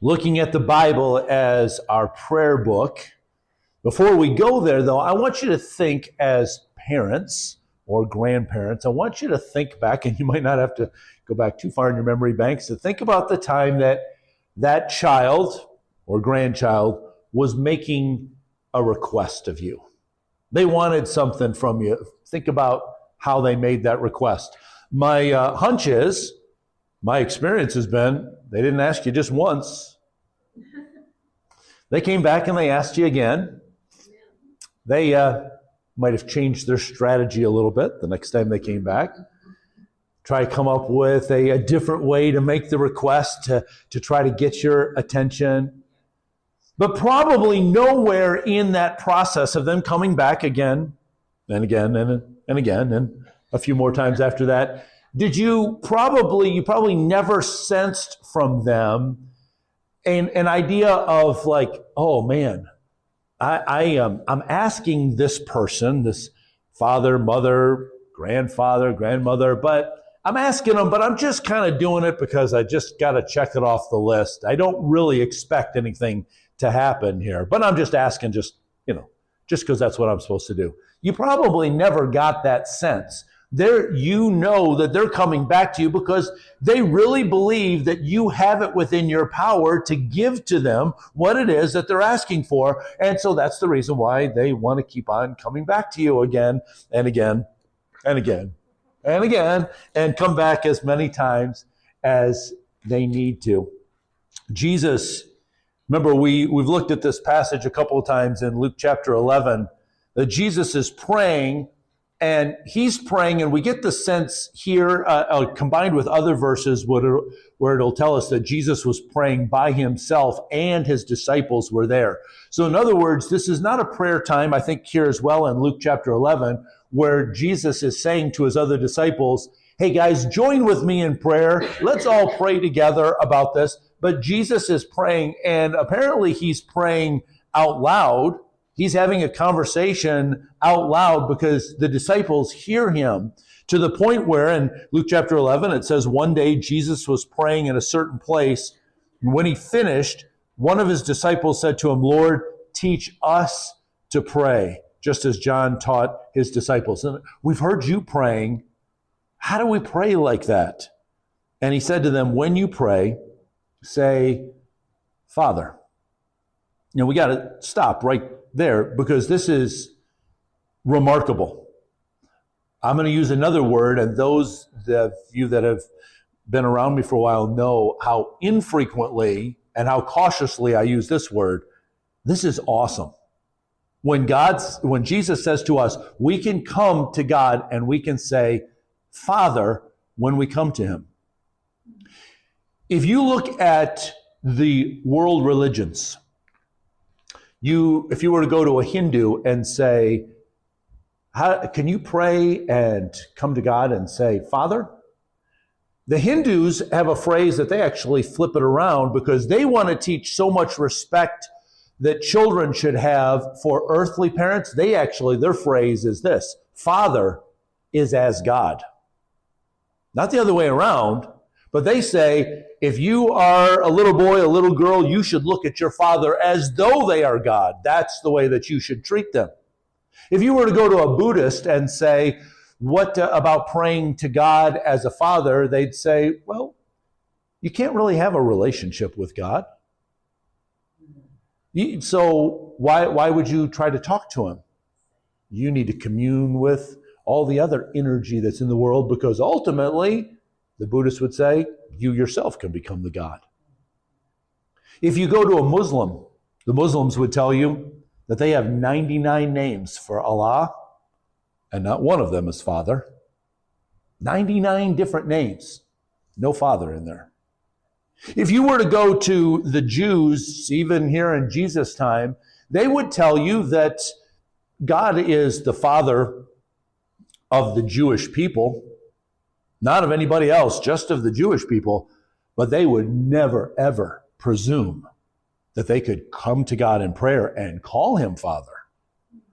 looking at the Bible as our prayer book. Before we go there, though, I want you to think as parents or grandparents. I want you to think back, and you might not have to go back too far in your memory banks to think about the time that that child or grandchild was making a request of you. They wanted something from you. Think about how they made that request. My hunch is, my experience has been, they didn't ask you just once. They came back and they asked you again. They might have changed their strategy a little bit the next time they came back. Try to come up with a different way to make the request to try to get your attention. But probably nowhere in that process of them coming back again and again and again and a few more times after that, you probably never sensed from them an idea of like, oh man, I'm asking this person, this father, mother, grandfather, grandmother, but I'm asking them, but I'm just kind of doing it because I just got to check it off the list. I don't really expect anything to happen here, but I'm just asking just because that's what I'm supposed to do. You probably never got that sense. That they're coming back to you because they really believe that you have it within your power to give to them what it is that they're asking for. And so that's the reason why they want to keep on coming back to you again and again and again and again and come back as many times as they need to. Jesus, remember we've looked at this passage a couple of times in Luke chapter 11, that Jesus is praying. And he's praying, and we get the sense here, combined with other verses, where it'll tell us that Jesus was praying by himself and his disciples were there. So in other words, this is not a prayer time, I think here as well in Luke chapter 11, where Jesus is saying to his other disciples, hey guys, join with me in prayer. Let's all pray together about this. But Jesus is praying, and apparently he's praying out loud. He's having a conversation out loud because the disciples hear him, to the point where in Luke chapter 11, it says one day Jesus was praying in a certain place. And when he finished, one of his disciples said to him, Lord, teach us to pray, just as John taught his disciples. And we've heard you praying. How do we pray like that? And he said to them, when you pray, say, Father. We got to stop right there because this is remarkable. I'm going to use another word, and those of you that have been around me for a while know how infrequently and how cautiously I use this word. This is awesome. When Jesus says to us, we can come to God and we can say, Father, when we come to him. If you look at the world religions, if you were to go to a Hindu and say, can you pray and come to God and say, Father? The Hindus have a phrase that they actually flip it around because they want to teach so much respect that children should have for earthly parents. Their phrase is this: Father is as God. Not the other way around, but they say, if you are a little boy, a little girl, you should look at your father as though they are God. That's the way that you should treat them. If you were to go to a Buddhist and say, what about praying to God as a father? They'd say, well, you can't really have a relationship with God. So why would you try to talk to him? You need to commune with all the other energy that's in the world, because ultimately, the Buddhists would say, you yourself can become the God. If you go to a Muslim, the Muslims would tell you that they have 99 names for Allah, and not one of them is Father. 99 different names, no Father in there. If you were to go to the Jews, even here in Jesus' time, they would tell you that God is the Father of the Jewish people, not of anybody else, just of the Jewish people, but they would never, ever presume that they could come to God in prayer and call him Father.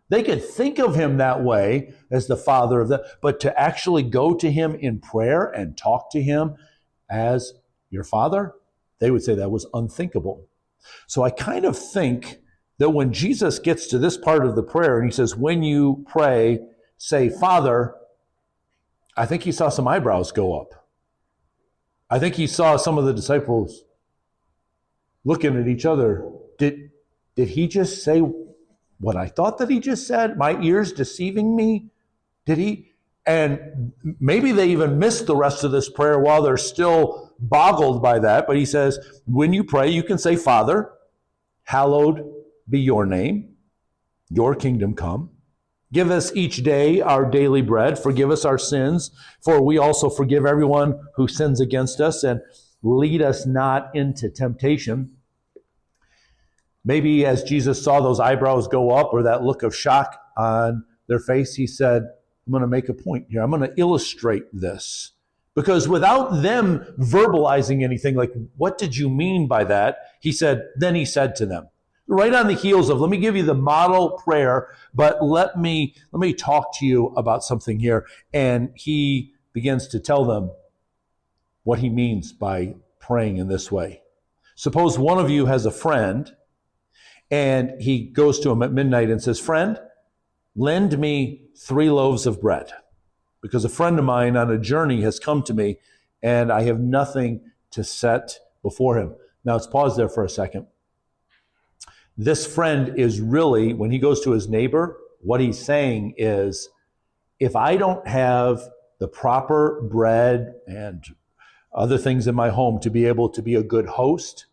They could think of him that way as the Father of but to actually go to him in prayer and talk to him as your Father, They would say that was unthinkable. So I kind of think that when Jesus gets to this part of the prayer and he says, when you pray, say, Father, I think he saw some eyebrows go up. I think he saw some of the disciples looking at each other. Did he just say what I thought that he just said? My ears deceiving me? Did he? And maybe they even missed the rest of this prayer while they're still boggled by that. But he says, when you pray, you can say, Father, hallowed be your name, your kingdom come. Give us each day our daily bread. Forgive us our sins, for we also forgive everyone who sins against us. And lead us not into temptation. Maybe as Jesus saw those eyebrows go up or that look of shock on their face, he said, I'm going to make a point here. I'm going to illustrate this. Because without them verbalizing anything like, what did you mean by that? Then he said to them, right on the heels of, let me give you the model prayer, but let me talk to you about something here. And he begins to tell them what he means by praying in this way. Suppose one of you has a friend, and he goes to him at midnight and says, friend, lend me 3 loaves of bread, because a friend of mine on a journey has come to me, and I have nothing to set before him. Now, let's pause there for a second. This friend is really, when he goes to his neighbor, what he's saying is, if I don't have the proper bread and other things in my home to be able to be a good host,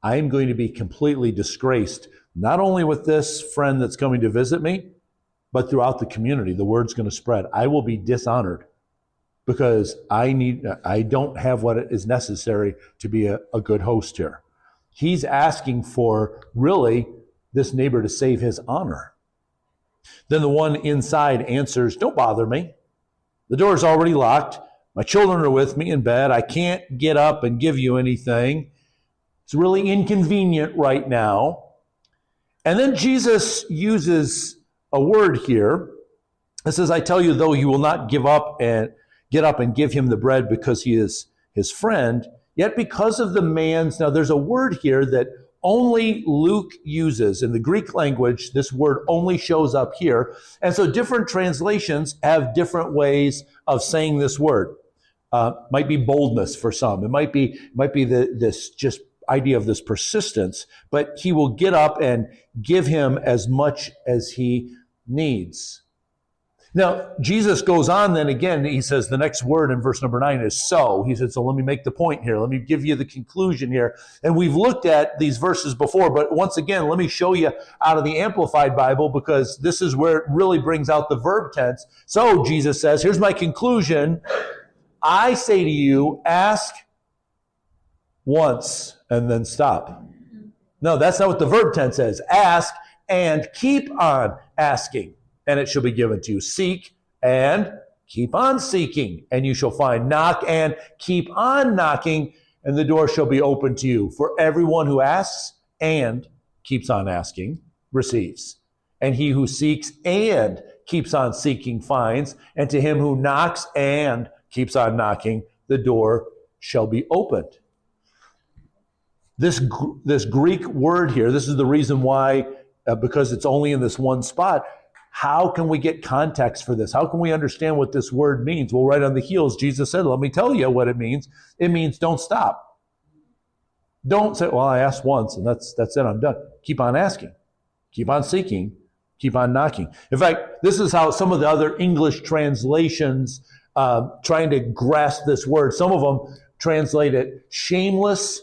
I am going to be completely disgraced, not only with this friend that's coming to visit me, but throughout the community. The word's going to spread. I will be dishonored because I don't have what is necessary to be a good host here. He's asking for, really, this neighbor to save his honor. Then the one inside answers, don't bother me. The door's already locked. My children are with me in bed. I can't get up and give you anything. It's really inconvenient right now. And then Jesus uses a word here. It says, I tell you, though you will not get up and give him the bread because he is his friend, yet because of the man's, now there's a word here that only Luke uses. In the Greek language, this word only shows up here. And so different translations have different ways of saying this word. Might be boldness for some. It might be this just idea of this persistence, but he will get up and give him as much as he needs. Now, Jesus goes on then again, he says the next word in verse number 9 is so. He said, so let me make the point here. Let me give you the conclusion here. And we've looked at these verses before, but once again, let me show you out of the Amplified Bible, because this is where it really brings out the verb tense. So Jesus says, here's my conclusion. I say to you, ask once and then stop. No, that's not what the verb tense says. Ask and keep on asking, and it shall be given to you. Seek and keep on seeking, and you shall find. Knock and keep on knocking, and the door shall be open to you. For everyone who asks and keeps on asking receives. And he who seeks and keeps on seeking finds. And to him who knocks and keeps on knocking, the door shall be opened. This Greek word here, this is the reason why, because it's only in this one spot. How can we get context for this? How can we understand what this word means? Well, right on the heels, Jesus said, let me tell you what it means. It means don't stop. Don't say, well, I asked once and that's it, I'm done. Keep on asking. Keep on seeking. Keep on knocking. In fact, this is how some of the other English translations trying to grasp this word, some of them translate it shameless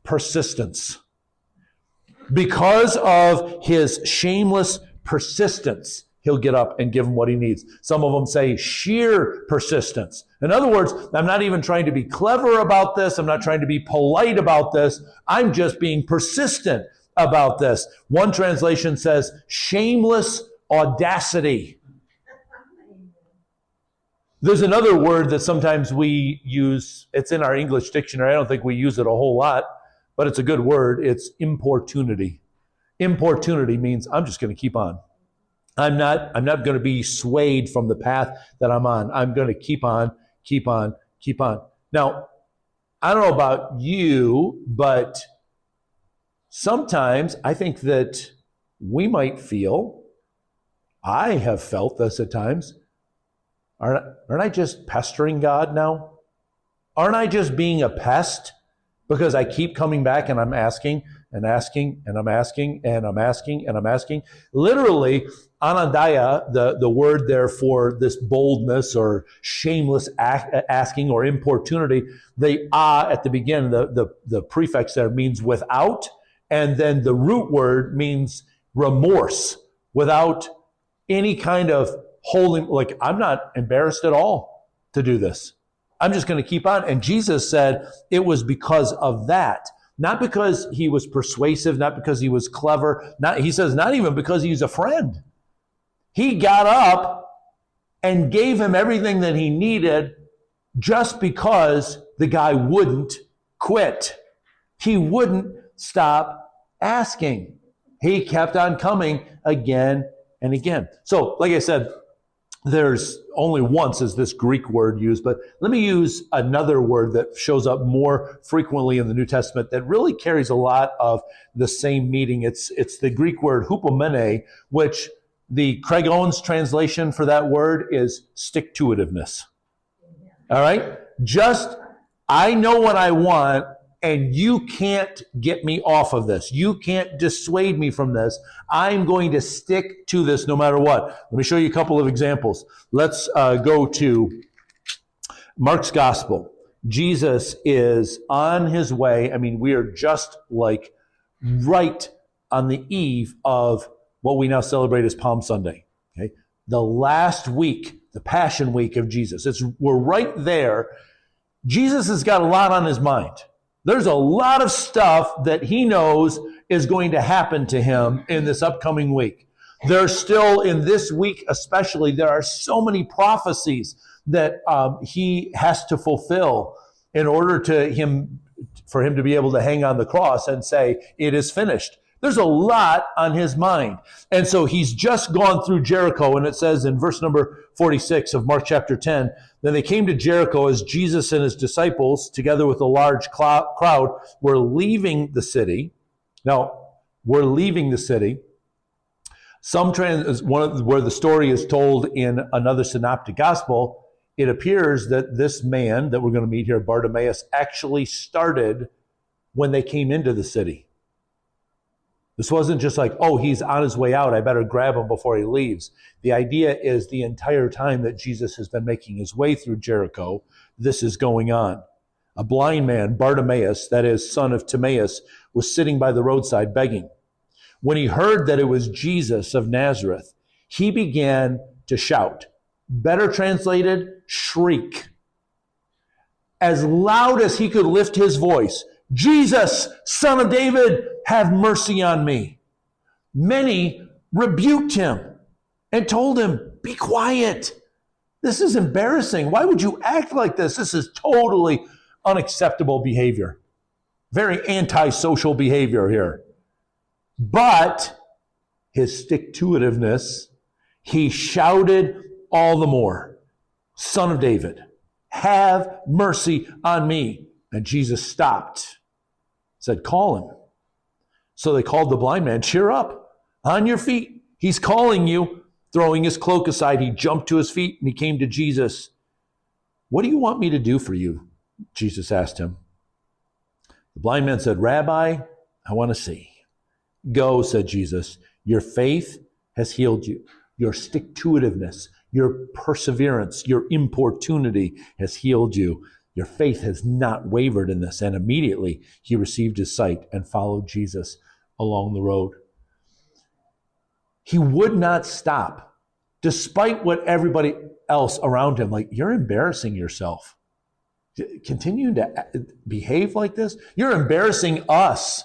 persistence. Because of his shameless persistence, he'll get up and give him what he needs. Some of them say sheer persistence. In other words, I'm not even trying to be clever about this. I'm not trying to be polite about this. I'm just being persistent about this. One translation says shameless audacity. There's another word that sometimes we use. It's in our English dictionary. I don't think we use it a whole lot, but it's a good word. It's importunity. Importunity means I'm just going to keep on. I'm not going to be swayed from the path that I'm on. I'm going to keep on. Now, I don't know about you, but sometimes I think that we might feel, I have felt this at times, aren't I just pestering God now? Aren't I just being a pest because I keep coming back and I'm asking and asking and I'm asking and I'm asking and I'm asking? Literally, anandaya, the word there for this boldness or shameless asking or importunity, the at the beginning, the prefix there means without, and then the root word means remorse, without any kind of holding, like I'm not embarrassed at all to do this. I'm just going to keep on. And Jesus said it was because of that. Not because he was persuasive, not because he was clever. He says not even because he's a friend. He got up and gave him everything that he needed just because the guy wouldn't quit. He wouldn't stop asking. He kept on coming again and again. So, like I said, there's only once is this Greek word used, but let me use another word that shows up more frequently in the New Testament that really carries a lot of the same meaning. It's the Greek word hupomene, which the Craig Owens translation for that word is stick-to-it-iveness. All right? Just, I know what I want, and you can't get me off of this. You can't dissuade me from this. I'm going to stick to this no matter what. Let me show you a couple of examples. Let's go to Mark's Gospel. Jesus is on his way. I mean, we are just like right on the eve of what we now celebrate as Palm Sunday. Okay? The last week, the Passion Week of Jesus. We're right there. Jesus has got a lot on his mind. There's a lot of stuff that he knows is going to happen to him in this upcoming week. There's still, in this week especially, there are so many prophecies that he has to fulfill in order for him to be able to hang on the cross and say, it is finished. There's a lot on his mind. And so he's just gone through Jericho, and it says in verse number 46 of Mark chapter 10, then they came to Jericho as Jesus and his disciples, together with a large crowd, were leaving the city. Now, we're leaving the city. Where the story is told in another synoptic gospel, it appears that this man that we're going to meet here, Bartimaeus, actually started when they came into the city. This wasn't just like, oh, he's on his way out, I better grab him before he leaves. The idea is the entire time that Jesus has been making his way through Jericho, this is going on. A blind man, Bartimaeus, that is, son of Timaeus, was sitting by the roadside begging. When he heard that it was Jesus of Nazareth, he began to shout. Better translated, shriek. As loud as he could lift his voice, Jesus, Son of David, have mercy on me. Many rebuked him and told him, be quiet. This is embarrassing. Why would you act like this? This is totally unacceptable behavior. Very antisocial behavior here. But his stick-to-itiveness, he shouted all the more, Son of David, have mercy on me. And Jesus stopped, said, call him. So they called the blind man, cheer up, on your feet. He's calling you. Throwing his cloak aside, he jumped to his feet and he came to Jesus. What do you want me to do for you? Jesus asked him. The blind man said, Rabbi, I want to see. Go, said Jesus. Your faith has healed you. Your stick-to-itiveness, your perseverance, your importunity has healed you. Your faith has not wavered in this. And immediately he received his sight and followed Jesus along the road. He would not stop, despite what everybody else around him, like, you're embarrassing yourself. Continuing to behave like this? You're embarrassing us.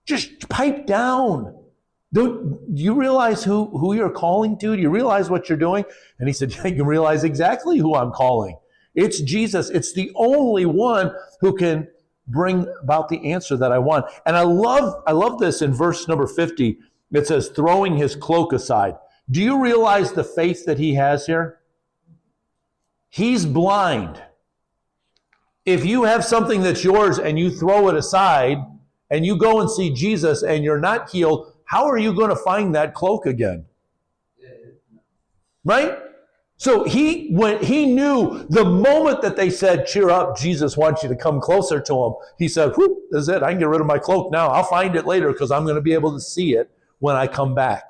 Just pipe down. Do you realize who you're calling to? Do you realize what you're doing? And he said, yeah, you realize exactly who I'm calling. It's Jesus. It's the only one who can bring about the answer that I want. And I love this in verse number 50. It says, throwing his cloak aside. Do you realize the faith that he has here? He's blind. If you have something that's yours and you throw it aside and you go and see Jesus and you're not healed, how are you going to find that cloak again? Right? So he knew the moment that they said, cheer up, Jesus wants you to come closer to him. He said, whoop, that's it. I can get rid of my cloak now. I'll find it later because I'm going to be able to see it when I come back.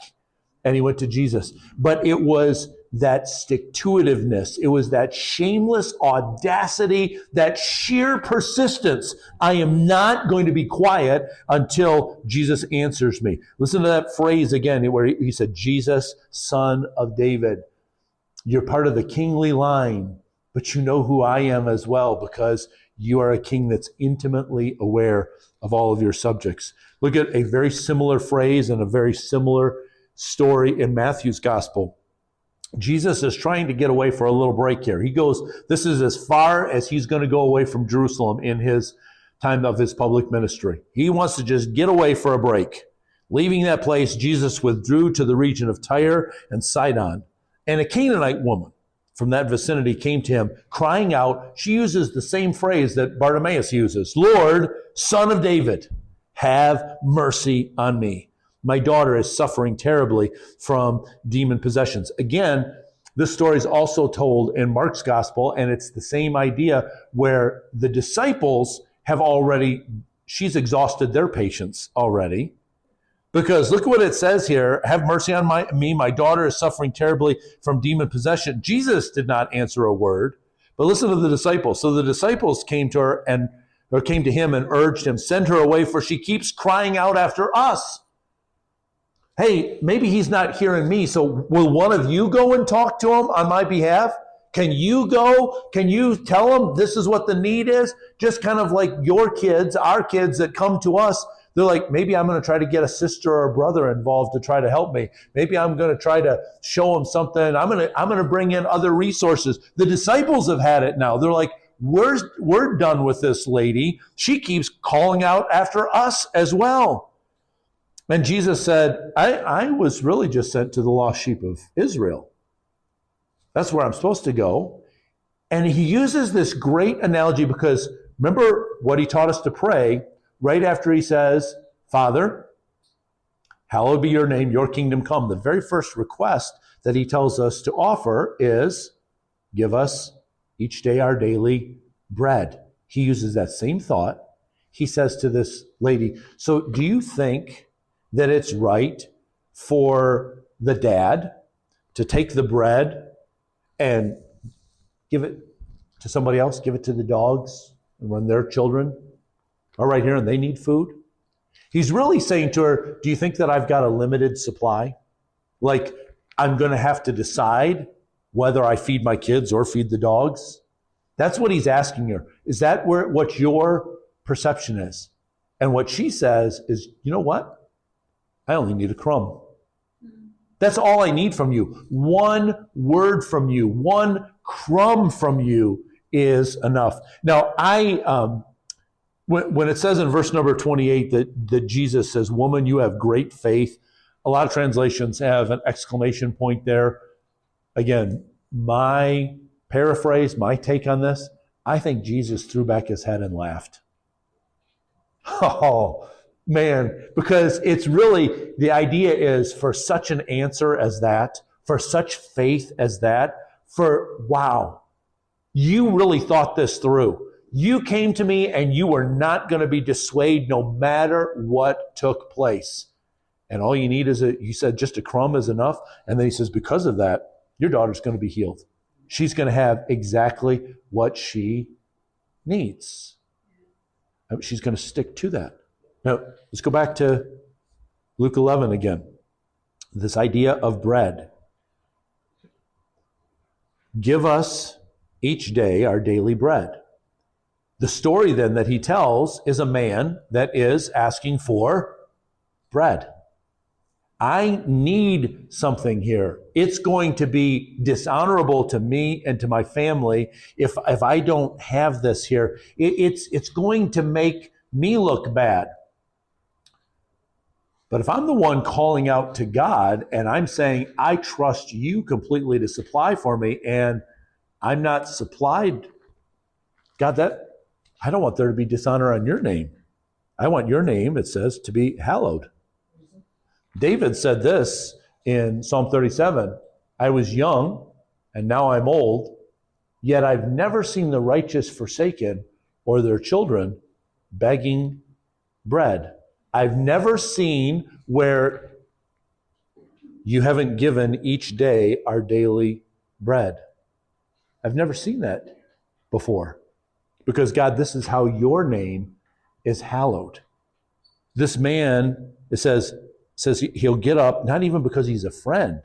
And he went to Jesus. But it was that stick-to-itiveness. It was that shameless audacity, that sheer persistence. I am not going to be quiet until Jesus answers me. Listen to that phrase again where he said, Jesus, son of David. You're part of the kingly line, but you know who I am as well because you are a king that's intimately aware of all of your subjects. Look at a very similar phrase and a very similar story in Matthew's gospel. Jesus is trying to get away for a little break here. He goes, this is as far as he's going to go away from Jerusalem in his time of his public ministry. He wants to just get away for a break. Leaving that place, Jesus withdrew to the region of Tyre and Sidon. And a Canaanite woman from that vicinity came to him, crying out. She uses the same phrase that Bartimaeus uses. Lord, son of David, have mercy on me. My daughter is suffering terribly from demon possessions. Again, this story is also told in Mark's gospel, and it's the same idea where the disciples she's exhausted their patience already. Because look what it says here, have mercy on me, my daughter is suffering terribly from demon possession. Jesus did not answer a word, but listen to the disciples. So the disciples came to him and urged him, send her away, for she keeps crying out after us. Hey, maybe he's not hearing me, so will one of you go and talk to him on my behalf? Can you go? Can you tell him this is what the need is? Just kind of like your kids, our kids that come to us, they're like, maybe I'm going to try to get a sister or a brother involved to try to help me. Maybe I'm going to try to show them something. I'm going to bring in other resources. The disciples have had it now. They're like, we're done with this lady. She keeps calling out after us as well. And Jesus said, I was really just sent to the lost sheep of Israel. That's where I'm supposed to go. And he uses this great analogy because remember what he taught us to pray right after he says, Father, hallowed be your name, your kingdom come. The very first request that he tells us to offer is, give us each day our daily bread. He uses that same thought. He says to this lady, so do you think that it's right for the dad to take the bread and give it to somebody else, give it to the dogs and run their children are right here and they need food? He's really saying to her, do you think that I've got a limited supply? Like I'm going to have to decide whether I feed my kids or feed the dogs? That's what he's asking her. Is that what your perception is? And what she says is, you know what? I only need a crumb. That's all I need from you. One word from you, one crumb from you is enough. Now, when it says in verse number 28 that Jesus says, woman, you have great faith, a lot of translations have an exclamation point there. Again, my paraphrase, my take on this, I think Jesus threw back his head and laughed. Oh, man, because it's really, the idea is for such an answer as that, for such faith as that, wow, you really thought this through. You came to me and you were not going to be dissuaded no matter what took place. And all you need is you said just a crumb is enough. And then he says, because of that, your daughter's going to be healed. She's going to have exactly what she needs. She's going to stick to that. Now, let's go back to Luke 11 again. This idea of bread. Give us each day our daily bread. The story then that he tells is a man that is asking for bread. I need something here. It's going to be dishonorable to me and to my family if I don't have this here. It's going to make me look bad. But if I'm the one calling out to God and I'm saying, I trust you completely to supply for me and I'm not supplied, God, I don't want there to be dishonor on your name. I want your name, it says, to be hallowed. David said this in Psalm 37, I was young and now I'm old, yet I've never seen the righteous forsaken or their children begging bread. I've never seen where you haven't given each day our daily bread. I've never seen that before. Because God, this is how your name is hallowed. This man, it says he'll get up, not even because he's a friend,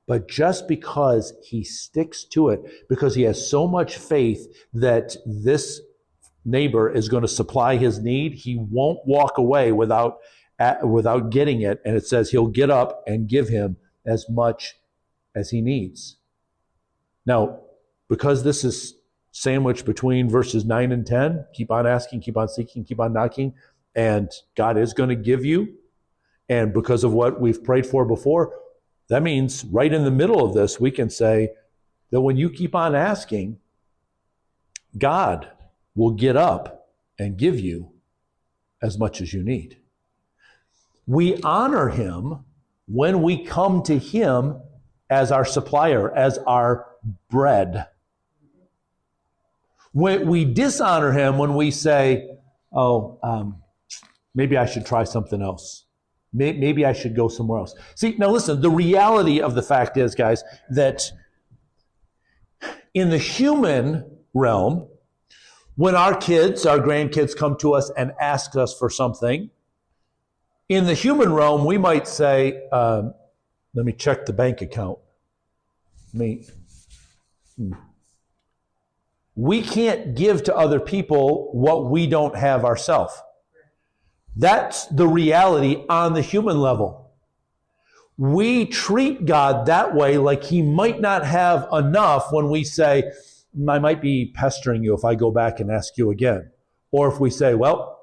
but just because he sticks to it, because he has so much faith that this neighbor is going to supply his need. He won't walk away without getting it. And it says he'll get up and give him as much as he needs. Now, because this is sandwiched between verses 9 and 10, keep on asking, keep on seeking, keep on knocking, and God is going to give you. And because of what we've prayed for before, that means right in the middle of this, we can say that when you keep on asking, God will get up and give you as much as you need. We honor him when we come to him as our supplier, as our bread. We dishonor him when we say, maybe I should try something else. Maybe I should go somewhere else. See, now listen, the reality of the fact is, guys, that in the human realm, when our kids, our grandkids come to us and ask us for something, in the human realm, we might say, let me check the bank account. We can't give to other people what we don't have ourselves. That's the reality on the human level. We treat God that way, like he might not have enough when we say, I might be pestering you if I go back and ask you again. Or if we say, well,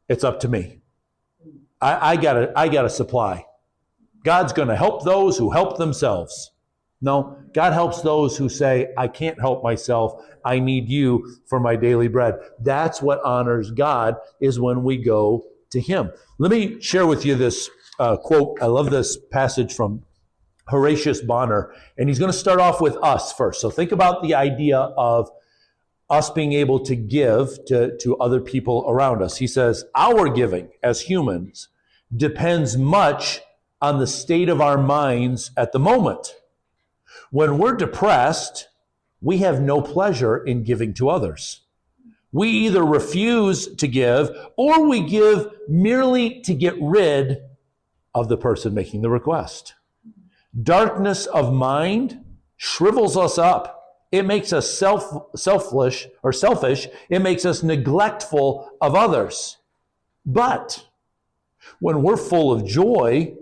it's up to me. I gotta supply. God's going to help those who help themselves. No, God helps those who say, I can't help myself. I need you for my daily bread. That's what honors God, is when we go to him. Let me share with you this quote. I love this passage from Horatius Bonner, and he's going to start off with us first. So think about the idea of us being able to give to other people around us. He says, our giving as humans depends much on the state of our minds at the moment. When we're depressed, we have no pleasure in giving to others. We either refuse to give or we give merely to get rid of the person making the request. Darkness of mind shrivels us up. It makes us selfish. It makes us neglectful of others. But when we're full of joy,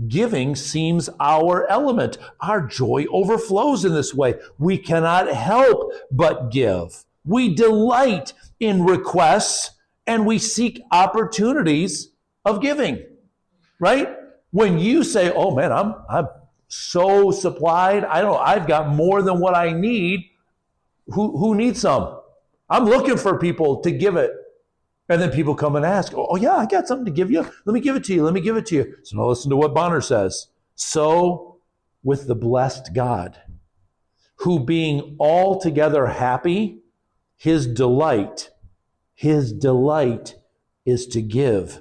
giving seems our element. Our joy overflows in this way. We cannot help but give. We delight in requests and we seek opportunities of giving, right? When you say, oh man, I'm so supplied, I've got more than what I need. Who needs some? I'm looking for people to give it. And then people come and ask, oh yeah, I got something to give you. Let me give it to you. Let me give it to you. So now listen to what Bonner says. So with the blessed God, who being altogether happy, his delight is to give.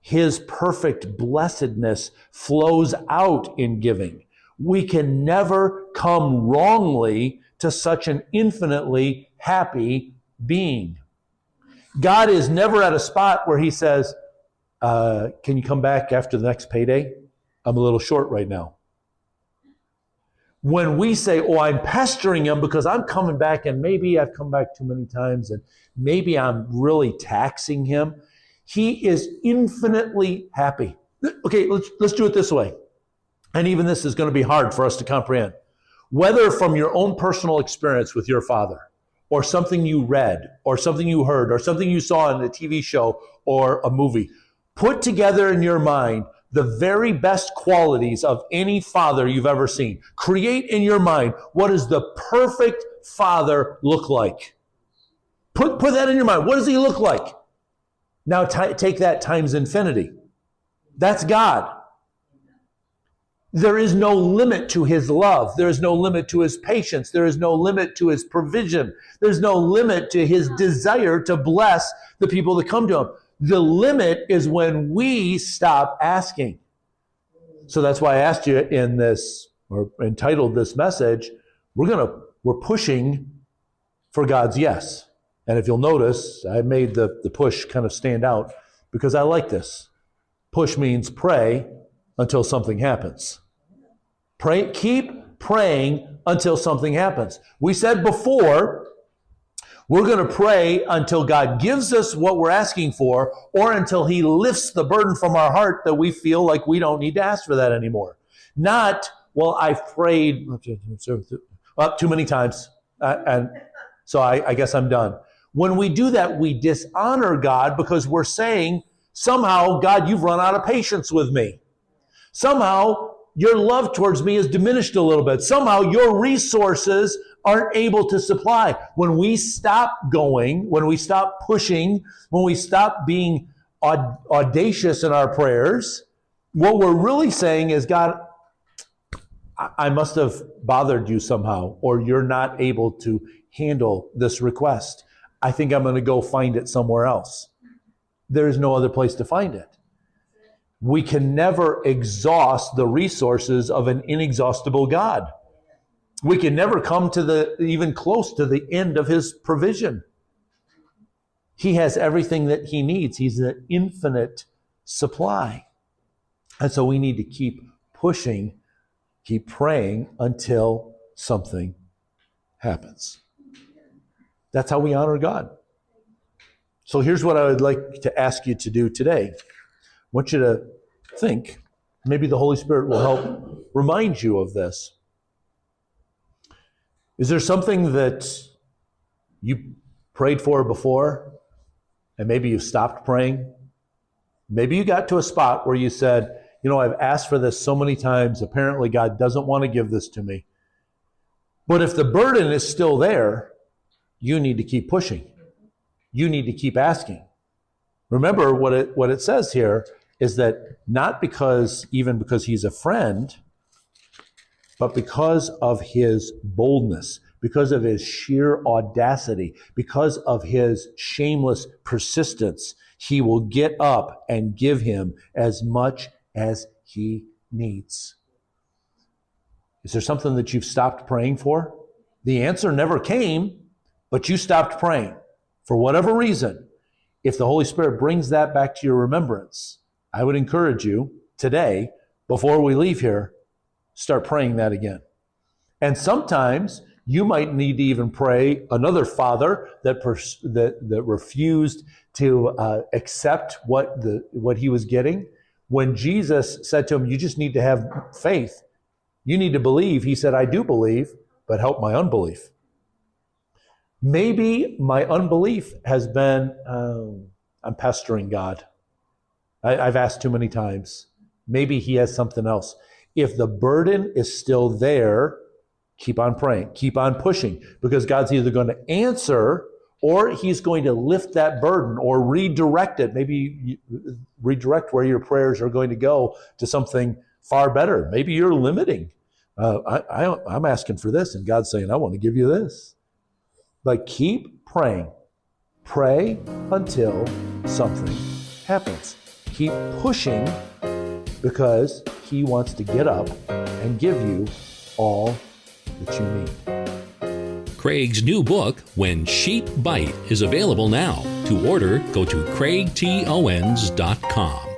His perfect blessedness flows out in giving. We can never come wrongly to such an infinitely happy being. God is never at a spot where he says, can you come back after the next payday? I'm a little short right now. When we say, oh, I'm pestering him because I'm coming back and maybe I've come back too many times and maybe I'm really taxing him, he is infinitely happy. Okay, let's do it this way. And even this is going to be hard for us to comprehend. Whether from your own personal experience with your father, or something you read, or something you heard, or something you saw in a TV show or a movie, put together in your mind the very best qualities of any father you've ever seen. Create in your mind, what does the perfect father look like? Put that in your mind. What does he look like? Now take that times infinity. That's God. There is no limit to his love. There is no limit to his patience. There is no limit to his provision. There's no limit to his desire to bless the people that come to him. The limit is when we stop asking. So that's why I asked you in this, or entitled this message, we're pushing for God's yes. And if you'll notice, I made the push kind of stand out because I like this. Push means pray until something happens. Pray, keep praying until something happens. We said before, we're going to pray until God gives us what we're asking for, or until he lifts the burden from our heart that we feel like we don't need to ask for that anymore. Not, well, I've prayed too many times, and so I guess I'm done. When we do that, we dishonor God because we're saying, somehow, God, you've run out of patience with me. Somehow, your love towards me is diminished a little bit. Somehow, your resources aren't able to supply. When we stop going, when we stop pushing, when we stop being audacious in our prayers, what we're really saying is, God, I must have bothered you somehow, or you're not able to handle this request. I think I'm going to go find it somewhere else. There is no other place to find it. We can never exhaust the resources of an inexhaustible God. We can never come to even close to the end of his provision. He has everything that he needs. He's an infinite supply. And so we need to keep pushing, keep praying until something happens. That's how we honor God. So here's what I would like to ask you to do today. I want you to think, maybe the Holy Spirit will help remind you of this. Is there something that you prayed for before, and maybe you stopped praying? Maybe you got to a spot where you said, I've asked for this so many times. Apparently God doesn't want to give this to me. But if the burden is still there, you need to keep pushing. You need to keep asking. Remember what it says here is that not because he's a friend, but because of his boldness, because of his sheer audacity, because of his shameless persistence, he will get up and give him as much as he needs. Is there something that you've stopped praying for? The answer never came, but you stopped praying. For whatever reason, if the Holy Spirit brings that back to your remembrance, I would encourage you today, before we leave here, start praying that again. And sometimes you might need to even pray another father that refused to accept what he was getting. When Jesus said to him, you just need to have faith. You need to believe. He said, I do believe, but help my unbelief. Maybe my unbelief has been, I'm pestering God. I've asked too many times. Maybe he has something else. If the burden is still there, keep on praying, keep on pushing, because God's either going to answer or he's going to lift that burden or redirect it. Maybe redirect where your prayers are going to go to something far better. Maybe you're limiting. I'm asking for this, and God's saying, I want to give you this. But keep praying. Pray until something happens. Keep pushing because he wants to get up and give you all that you need. Craig's new book, When Sheep Bite, is available now. To order, go to craigtowens.com.